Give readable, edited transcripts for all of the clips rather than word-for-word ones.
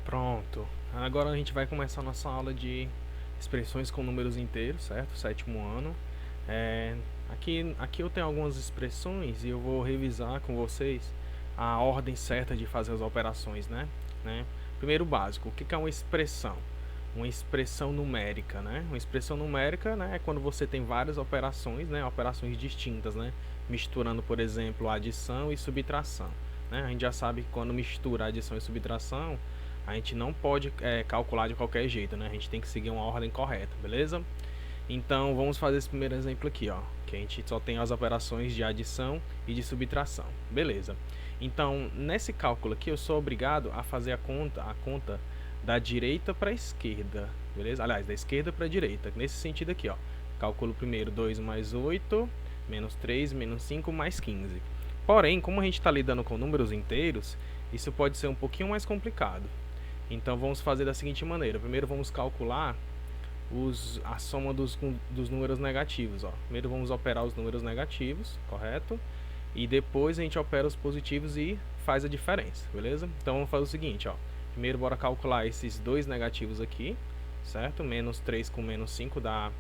Pronto. Agora a gente vai começar a nossa aula de expressões com números inteiros, certo? Sétimo ano. É, aqui eu tenho algumas expressões e eu vou revisar com vocês a ordem certa de fazer as operações, né? Primeiro básico, o que é uma expressão? Uma expressão numérica, né? Uma expressão numérica, né, é quando você tem várias operações, né? Operações distintas, né? Misturando, por exemplo, adição e subtração. Né? A gente já sabe que quando mistura adição e subtração, a gente não pode calcular de qualquer jeito, né? A gente tem que seguir uma ordem correta, beleza? Então vamos fazer esse primeiro exemplo aqui, ó, que a gente só tem as operações de adição e de subtração, beleza? Então nesse cálculo aqui eu sou obrigado a fazer a conta da direita para a esquerda, beleza? Aliás, da esquerda para a direita, nesse sentido aqui, ó. Cálculo primeiro 2 mais 8, menos 3, menos 5, mais 15. Porém, como a gente está lidando com números inteiros, isso pode ser um pouquinho mais complicado. Então vamos fazer da seguinte maneira. Primeiro vamos calcular a soma dos números negativos. Ó. Primeiro vamos operar os números negativos, correto? E depois a gente opera os positivos e faz a diferença, beleza? Então vamos fazer o seguinte, ó. Primeiro bora calcular esses dois negativos aqui, certo? Menos 3 com menos 5 dá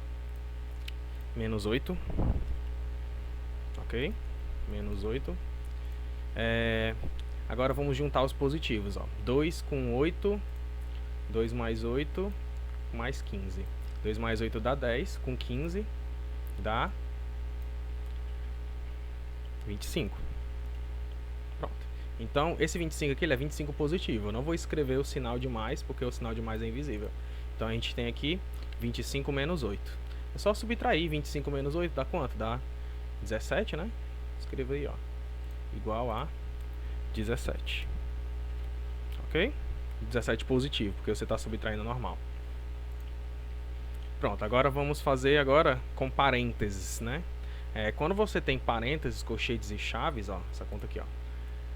menos 8. Ok? Menos 8. Agora vamos juntar os positivos, ó. 2 com 8, 2 mais 8, mais 15. 2 mais 8 dá 10, com 15 dá 25. Pronto. Então, esse 25 aqui ele é 25 positivo. Eu não vou escrever o sinal de mais, porque o sinal de mais é invisível. Então, a gente tem aqui 25 menos 8. É só subtrair 25 menos 8, dá quanto? Dá 17, né? Escreva aí, ó. Igual a 17. Ok? 17 positivo, porque você está subtraindo normal. Pronto, agora vamos fazer agora com parênteses, né? Quando você tem parênteses, colchetes e chaves, ó, essa conta aqui, ó.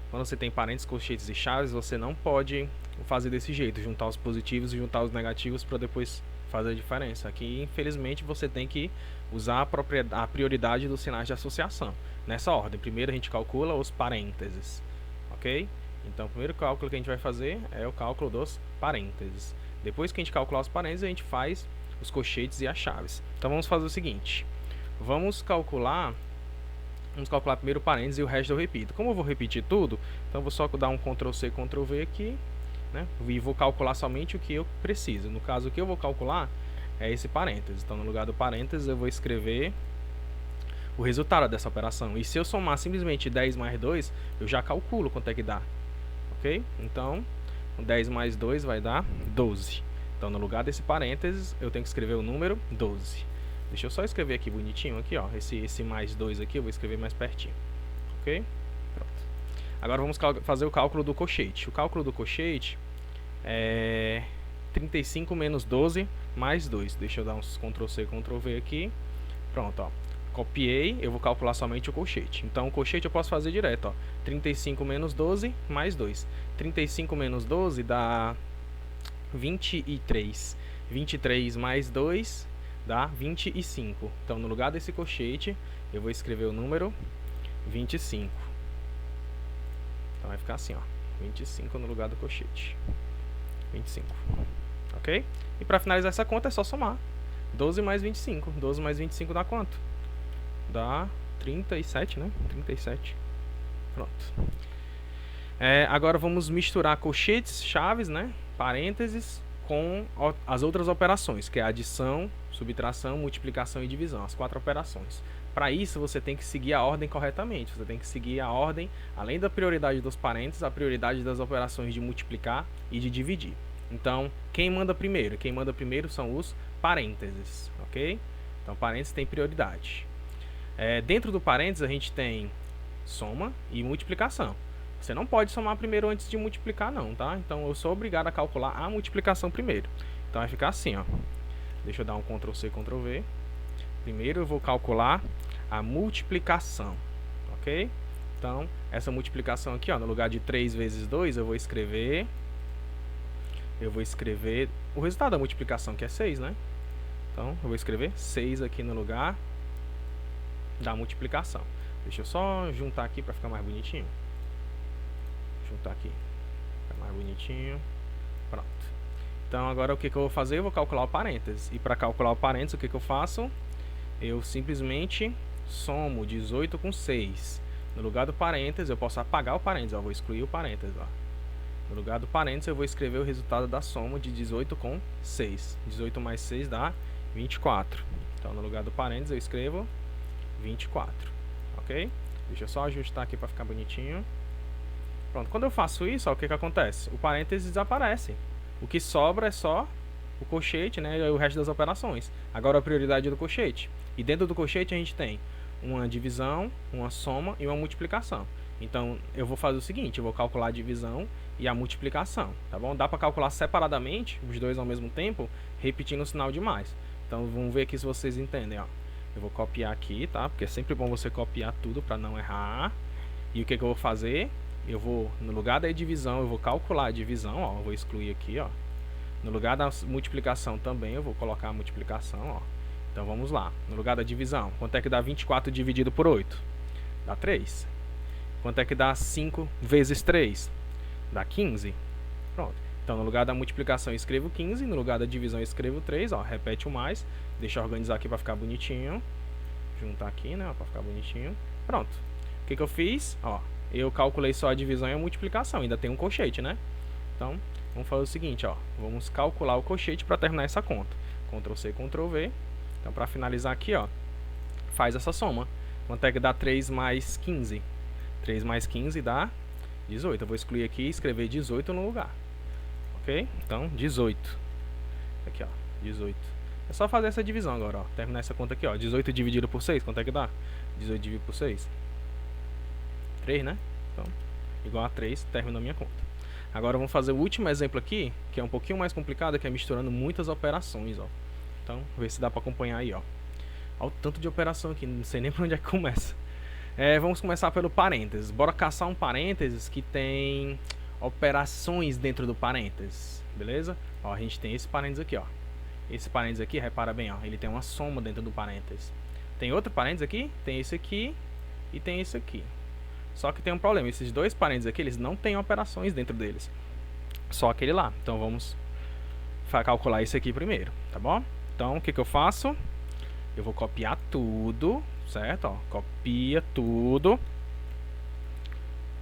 Quando você tem parênteses, colchetes e chaves, você não pode fazer desse jeito, juntar os positivos e juntar os negativos para depois fazer a diferença. Aqui, infelizmente, você tem que usar a prioridade dos sinais de associação. Nessa ordem, primeiro a gente calcula os parênteses, ok? Então, o primeiro cálculo que a gente vai fazer é o cálculo dos parênteses. Depois que a gente calcular os parênteses, a gente faz os colchetes e as chaves. Então, vamos fazer o seguinte. Vamos calcular primeiro o parênteses e o resto eu repito. Como eu vou repetir tudo, então eu vou só dar um Ctrl C, Ctrl V aqui, né? E vou calcular somente o que eu preciso. No caso, o que eu vou calcular é esse parênteses. Então, no lugar do parênteses, eu vou escrever o resultado dessa operação. E se eu somar simplesmente 10 mais 2, eu já calculo quanto é que dá. Ok? Então, 10 mais 2 vai dar 12. Então, no lugar desse parênteses, eu tenho que escrever o número 12. Deixa eu só escrever aqui bonitinho, aqui, ó. Esse mais 2 aqui eu vou escrever mais pertinho. Ok? Pronto. Agora vamos fazer o cálculo do colchete. O cálculo do colchete é 35 menos 12 mais 2. Deixa eu dar uns Ctrl C, Ctrl V aqui. Pronto, ó. Copiei, eu vou calcular somente o colchete. Então, o colchete eu posso fazer direto, ó. 35 menos 12 mais 2. 35 menos 12 dá 23. 23 mais 2 dá 25. Então, no lugar desse colchete, eu vou escrever o número 25. Então, vai ficar assim, ó. 25 no lugar do colchete. 25. Ok? E para finalizar essa conta é só somar. 12 mais 25. 12 mais 25 dá quanto? Dá 37, né? 37. Pronto. Agora vamos misturar colchetes, chaves, né? Parênteses com as outras operações, que é adição, subtração, multiplicação e divisão, as 4 operações. Para isso, você tem que seguir a ordem corretamente. Você tem que seguir a ordem, além da prioridade dos parênteses, a prioridade das operações de multiplicar e de dividir. Então, quem manda primeiro? Quem manda primeiro são os parênteses, ok? Então, parênteses tem prioridade. Dentro do parênteses, a gente tem soma e multiplicação. Você não pode somar primeiro antes de multiplicar, não, tá? Então, eu sou obrigado a calcular a multiplicação primeiro. Então, vai ficar assim, ó. Deixa eu dar um Ctrl C, Ctrl V. Primeiro, eu vou calcular a multiplicação, ok? Então, essa multiplicação aqui, ó, no lugar de 3 vezes 2, eu vou escrever o resultado da multiplicação, que é 6, né? Então, eu vou escrever 6 aqui no lugar da multiplicação. Deixa eu só juntar aqui para ficar mais bonitinho. Juntar aqui, ficar mais bonitinho. Pronto. Então agora o que eu vou fazer? Eu vou calcular o parênteses. E para calcular o parênteses, o que eu faço? Eu simplesmente somo 18 com 6. No lugar do parênteses, eu posso apagar o parênteses. Eu vou excluir o parênteses. Ó. No lugar do parênteses, eu vou escrever o resultado da soma de 18 com 6. 18 mais 6 dá 24. Então, no lugar do parênteses, eu escrevo 24. Ok? Deixa eu só ajustar aqui para ficar bonitinho. Pronto. Quando eu faço isso, ó, o que acontece? O parênteses desaparece. O que sobra é só o colchete, né, e o resto das operações. Agora a prioridade é do colchete. E dentro do colchete a gente tem uma divisão, uma soma e uma multiplicação. Então eu vou fazer o seguinte, eu vou calcular a divisão e a multiplicação, tá bom? Dá para calcular separadamente, os dois ao mesmo tempo, repetindo o sinal de mais. Então vamos ver aqui se vocês entendem, ó. Eu vou copiar aqui, tá? Porque é sempre bom você copiar tudo para não errar. E o que eu vou fazer? Eu vou, no lugar da divisão, eu vou calcular a divisão, ó. Eu vou excluir aqui, ó. No lugar da multiplicação também, eu vou colocar a multiplicação, ó. Então vamos lá. No lugar da divisão, quanto é que dá 24 dividido por 8? Dá 3. Quanto é que dá 5 vezes 3? Dá 15. Pronto. Então no lugar da multiplicação eu escrevo 15, no lugar da divisão eu escrevo 3, ó. Repete o mais. Deixa eu organizar aqui para ficar bonitinho. Juntar aqui, né, para ficar bonitinho. Pronto. O que eu fiz? Ó, eu calculei só a divisão e a multiplicação. Ainda tem um colchete, né? Então, vamos fazer o seguinte, ó. Vamos calcular o colchete para terminar essa conta. Ctrl C, Ctrl V. Então, para finalizar aqui, ó, faz essa soma. Quanto é que dá 3 mais 15? 3 mais 15 dá 18. Eu vou excluir aqui e escrever 18 no lugar. Ok? Então, 18. Aqui, ó, 18. É só fazer essa divisão agora, ó. Terminar essa conta aqui, ó. 18 dividido por 6, quanto é que dá? 18 dividido por 6. 3, né? Então, igual a 3, termina a minha conta. Agora vamos fazer o último exemplo aqui, que é um pouquinho mais complicado, que é misturando muitas operações, ó. Então, ver se dá para acompanhar aí, ó. Olha o tanto de operação aqui, não sei nem por onde é que começa. Vamos começar pelo parênteses. Bora caçar um parênteses que tem operações dentro do parênteses, beleza? Ó, a gente tem esse parênteses aqui, ó. Esse parênteses aqui, repara bem, ó, ele tem uma soma dentro do parênteses. Tem outro parênteses aqui, tem esse aqui e tem esse aqui. Só que tem um problema, esses dois parênteses aqui, eles não têm operações dentro deles. Só aquele lá. Então vamos calcular esse aqui primeiro, tá bom? Então o que eu faço? Eu vou copiar tudo, certo? Ó, copia tudo.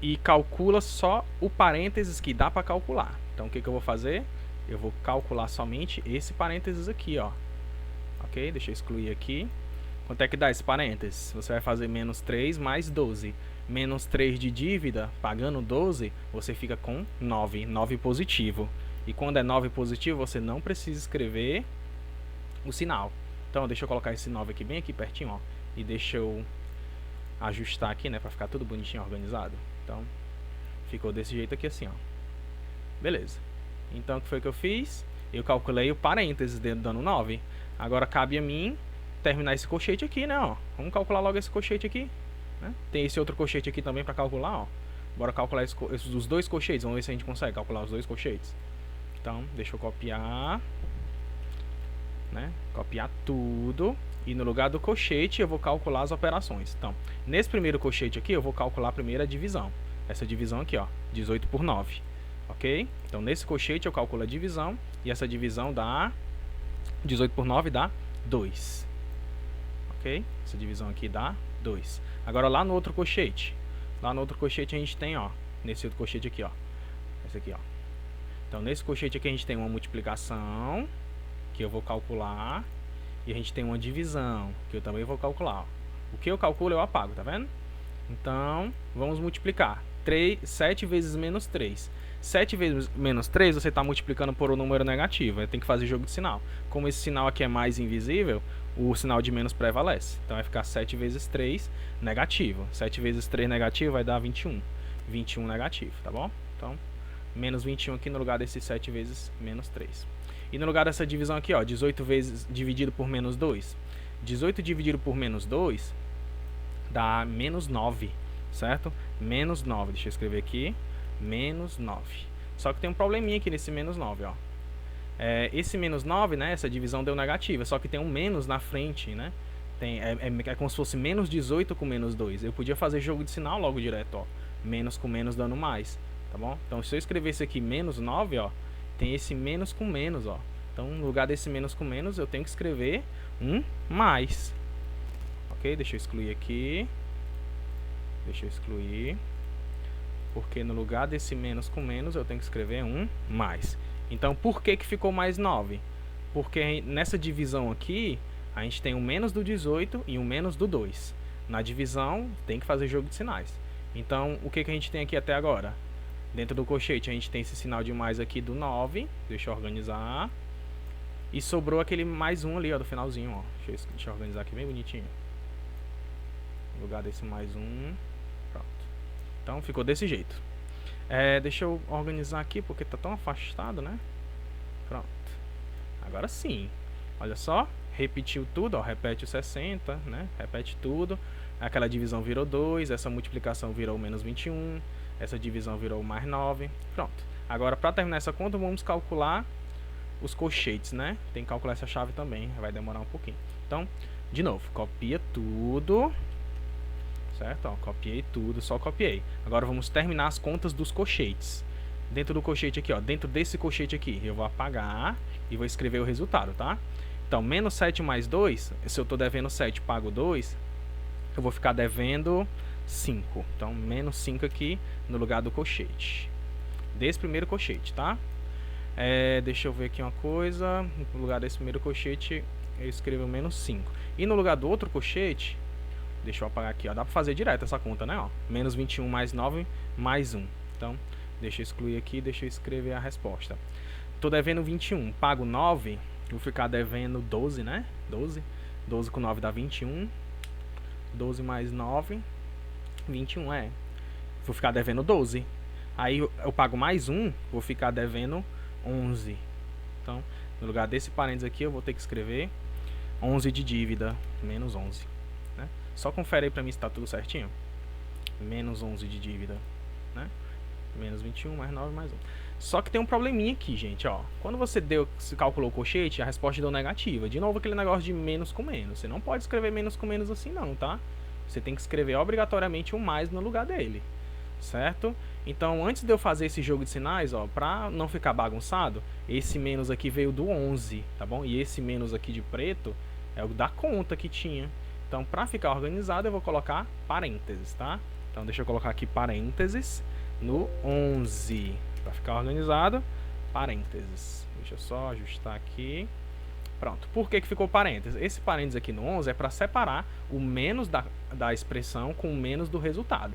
E calcula só o parênteses que dá para calcular. Então o que eu vou fazer? Eu vou calcular somente esse parênteses aqui, ó. Ok? Deixa eu excluir aqui. Quanto é que dá esse parênteses? Você vai fazer menos 3 mais 12. Menos 3 de dívida, pagando 12, você fica com 9. 9 positivo. E quando é 9 positivo, você não precisa escrever o sinal. Então, deixa eu colocar esse 9 aqui bem aqui pertinho, ó. E deixa eu ajustar aqui, né? Pra ficar tudo bonitinho, organizado. Então, ficou desse jeito aqui assim, ó. Beleza. Então, o que foi que eu fiz? Eu calculei o parênteses dando 9. Agora, cabe a mim terminar esse colchete aqui, né, ó. Vamos calcular logo esse colchete aqui. Né? Tem esse outro colchete aqui também para calcular, ó. Bora calcular os dois colchetes. Vamos ver se a gente consegue calcular os dois colchetes. Então, deixa eu copiar, né? Copiar tudo. E no lugar do colchete eu vou calcular as operações. Então, nesse primeiro colchete aqui eu vou calcular a primeira divisão. Essa divisão aqui, ó, 18 por 9. Ok? Então, nesse colchete eu calculo a divisão. E essa divisão dá 18 por 9 dá 2. Ok? Essa divisão aqui dá 2. Agora lá no outro colchete. Lá no outro colchete a gente tem, ó. Nesse outro colchete aqui, ó. Esse aqui, ó. Então nesse colchete aqui a gente tem uma multiplicação, que eu vou calcular. E a gente tem uma divisão, que eu também vou calcular, ó. O que eu calculo eu apago, tá vendo? Então, vamos multiplicar. 7 vezes menos 3. 7 vezes menos 3, você está multiplicando por um número negativo. Tem que fazer jogo de sinal. Como esse sinal aqui é mais invisível, o sinal de menos prevalece. Então vai ficar 7 vezes 3 negativo. 7 vezes 3 negativo vai dar 21. 21 negativo, tá bom? Então, menos 21 aqui no lugar desse 7 vezes menos 3. E no lugar dessa divisão aqui, ó, 18 vezes dividido por menos 2. 18 dividido por menos 2 dá menos 9, certo? Menos 9, deixa eu escrever aqui. Menos 9. Só que tem um probleminha aqui nesse menos 9, ó. Esse menos 9, né, essa divisão deu negativa, só que tem um menos na frente, né? É como se fosse menos 18 com menos 2. Eu podia fazer jogo de sinal logo direto, ó. Menos com menos dando mais, tá bom? Então se eu escrevesse aqui menos 9, ó, tem esse menos com menos, ó. Então, no lugar desse menos com menos, eu tenho que escrever um mais. Ok? Deixa eu excluir aqui. Deixa eu excluir. Porque no lugar desse menos com menos, eu tenho que escrever um mais. Então, por que que ficou mais 9? Porque nessa divisão aqui, a gente tem um menos do 18 e um menos do 2. Na divisão, tem que fazer jogo de sinais. Então, o que que a gente tem aqui até agora? Dentro do colchete, a gente tem esse sinal de mais aqui do 9. Deixa eu organizar. E sobrou aquele mais um ali, ó, do finalzinho, ó. Deixa eu organizar aqui bem bonitinho. No lugar desse mais um. Pronto. Então, ficou desse jeito. Deixa eu organizar aqui, porque tá tão afastado, né? Pronto. Agora sim. Olha só. Repetiu tudo, ó. Repete o 60, né? Repete tudo. Aquela divisão virou 2. Essa multiplicação virou menos 21. Essa divisão virou mais 9. Pronto. Agora, para terminar essa conta, vamos calcular os colchetes, né? Tem que calcular essa chave também. Vai demorar um pouquinho. Então, de novo, copia tudo. Certo? Ó, copiei tudo, só copiei. Agora vamos terminar as contas dos colchetes. Dentro do colchete aqui, ó, dentro desse colchete aqui, eu vou apagar e vou escrever o resultado, tá? Então, menos 7 mais 2, se eu estou devendo 7, pago 2, eu vou ficar devendo 5. Então, menos 5 aqui no lugar do colchete. Desse primeiro colchete, tá? Deixa eu ver aqui uma coisa. No lugar desse primeiro colchete, eu escrevo menos 5. E no lugar do outro colchete, deixa eu apagar aqui, ó. Dá pra fazer direto essa conta, né? Ó. Menos 21 mais 9 mais 1. Então, deixa eu excluir aqui, deixa eu escrever a resposta. Tô devendo 21, pago 9, vou ficar devendo 12, né? 12. 12 com 9 dá 21. 12 mais 9, 21, vou ficar devendo 12. Aí eu pago mais 1, vou ficar devendo 11. Então, no lugar desse parênteses aqui, eu vou ter que escrever 11 de dívida, menos 11. Né? Só confere aí pra mim se tá tudo certinho. Menos 11 de dívida, né? Menos 21, mais 9, mais 1. Só que tem um probleminha aqui, gente, ó. Quando você calculou o colchete, a resposta deu negativa. De novo, aquele negócio de menos com menos. Você não pode escrever menos com menos assim não, tá? Você tem que escrever obrigatoriamente um mais no lugar dele, certo? Então, antes de eu fazer esse jogo de sinais, ó, pra não ficar bagunçado, esse menos aqui veio do 11, tá bom? E esse menos aqui de preto é o da conta que tinha. Então, pra ficar organizado, eu vou colocar parênteses, tá? Então, deixa eu colocar aqui parênteses no 11. Para ficar organizado, parênteses. Deixa eu só ajustar aqui. Pronto. Por que que ficou parênteses? Esse parênteses aqui no 11 é para separar o menos da expressão com o menos do resultado.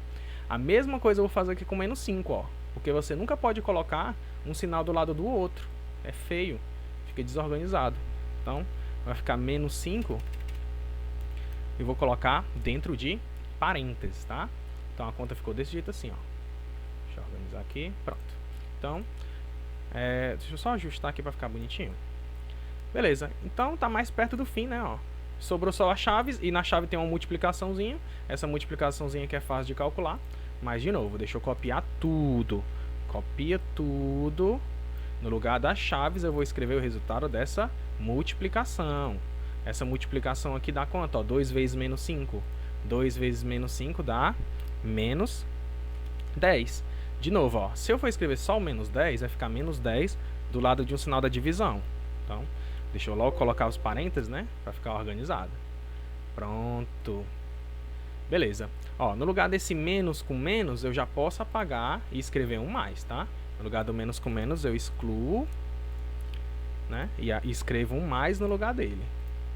A mesma coisa eu vou fazer aqui com menos 5, ó. Porque você nunca pode colocar um sinal do lado do outro. É feio. Fica desorganizado. Então, vai ficar menos 5. E vou colocar dentro de parênteses, tá? Então, a conta ficou desse jeito assim, ó. Deixa eu organizar aqui. Pronto. Então, deixa eu só ajustar aqui para ficar bonitinho. Beleza, então tá mais perto do fim, né, ó. Sobrou só as chaves e na chave tem uma multiplicaçãozinha. Essa multiplicaçãozinha que é fácil de calcular. Mas, de novo, deixa eu copiar tudo. Copia tudo. No lugar das chaves eu vou escrever o resultado dessa multiplicação. Essa multiplicação aqui dá quanto? Ó, 2 vezes menos 5. 2 vezes menos 5 dá menos 10. De novo, ó, se eu for escrever só o menos 10, vai ficar menos 10 do lado de um sinal da divisão. Então, deixa eu logo colocar os parênteses, né? Pra ficar organizado. Pronto. Beleza. Ó, no lugar desse menos com menos, eu já posso apagar e escrever um mais, tá? No lugar do menos com menos, eu excluo, né? E escrevo um mais no lugar dele.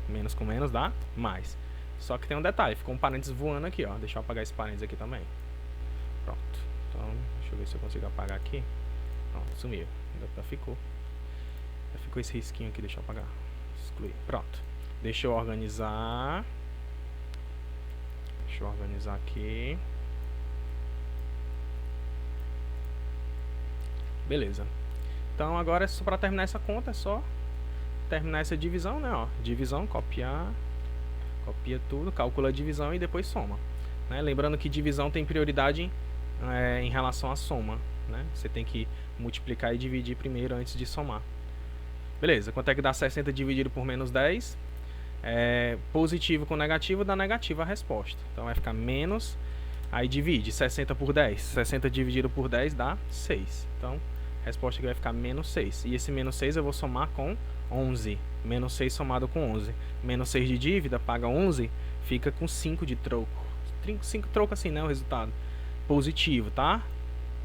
Menos com menos dá mais. Só que tem um detalhe, ficou um parênteses voando aqui, ó. Deixa eu apagar esse parênteses aqui também. Pronto. Então, deixa eu ver se eu consigo apagar aqui. Pronto, sumiu. Ainda ficou. Já ficou esse risquinho aqui, deixa eu apagar. Excluir. Pronto. Deixa eu organizar. Deixa eu organizar aqui. Beleza. Então agora, para terminar essa conta, é só terminar essa divisão, né? Ó, divisão, copiar. Copia tudo, calcula a divisão e depois soma. Né? Lembrando que divisão tem prioridade em relação à soma, né? Você tem que multiplicar e dividir primeiro antes de somar. Beleza, quanto é que dá 60 dividido por menos 10? Positivo com negativo dá negativa a resposta. Então vai ficar menos, aí divide 60 por 10. 60 dividido por 10 dá 6. Então, A resposta aqui vai ficar menos 6. E esse menos 6 eu vou somar com 11. Menos 6 somado com 11. Menos 6 de dívida, paga 11, fica com 5 de troco. 5 troco assim, né? O resultado positivo, tá?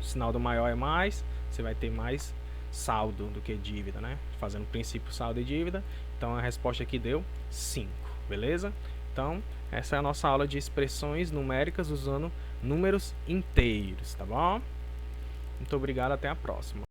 O sinal do maior é mais, você vai ter mais saldo do que dívida, né? Fazendo o princípio saldo e dívida. Então a resposta aqui deu 5, beleza? Então, essa é a nossa aula de expressões numéricas usando números inteiros, tá bom? Muito obrigado, até a próxima.